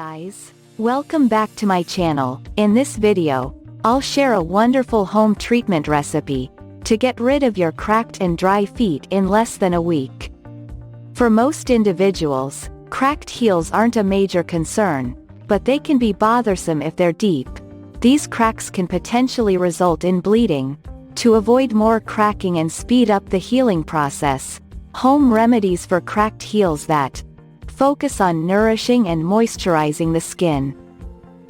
guys, welcome back to my channel. In this video, I'll share a wonderful home treatment recipe to get rid of your cracked and dry feet in less than a week. For most individuals, cracked heels aren't a major concern, but they can be bothersome if they're deep. These cracks can potentially result in bleeding. To avoid more cracking and speed up the healing process, home remedies for cracked heels that focus on nourishing and moisturizing the skin.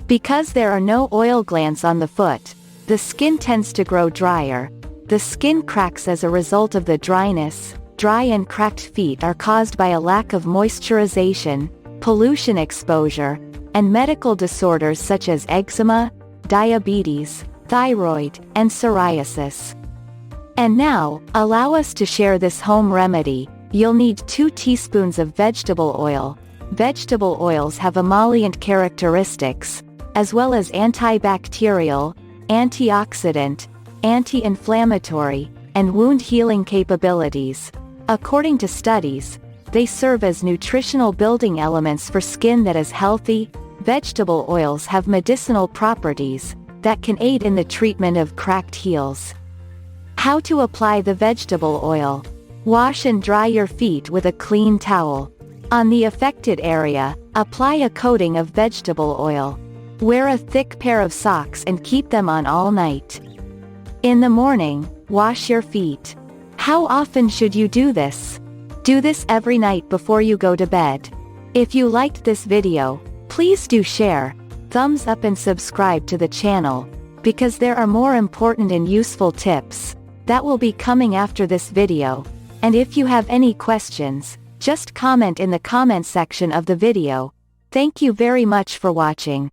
Because there are no oil glands on the foot, the skin tends to grow drier. The skin cracks as a result of the dryness. Dry and cracked feet are caused by a lack of moisturization, pollution exposure, and medical disorders such as eczema, diabetes, thyroid, and psoriasis. And now, allow us to share this home remedy. You'll need 2 teaspoons of vegetable oil. Vegetable oils have emollient characteristics, as well as antibacterial, antioxidant, anti-inflammatory, and wound healing capabilities. According to studies, they serve as nutritional building elements for skin that is healthy. Vegetable oils have medicinal properties that can aid in the treatment of cracked heels. How to apply the vegetable oil. Wash and dry your feet with a clean towel. On the affected area, apply a coating of vegetable oil. Wear a thick pair of socks and keep them on all night. In the morning, wash your feet. How often should you do this? Do this every night before you go to bed. If you liked this video, please do share, thumbs up and subscribe to the channel, because there are more important and useful tips that will be coming after this video. And if you have any questions, just comment in the comment section of the video. Thank you very much for watching.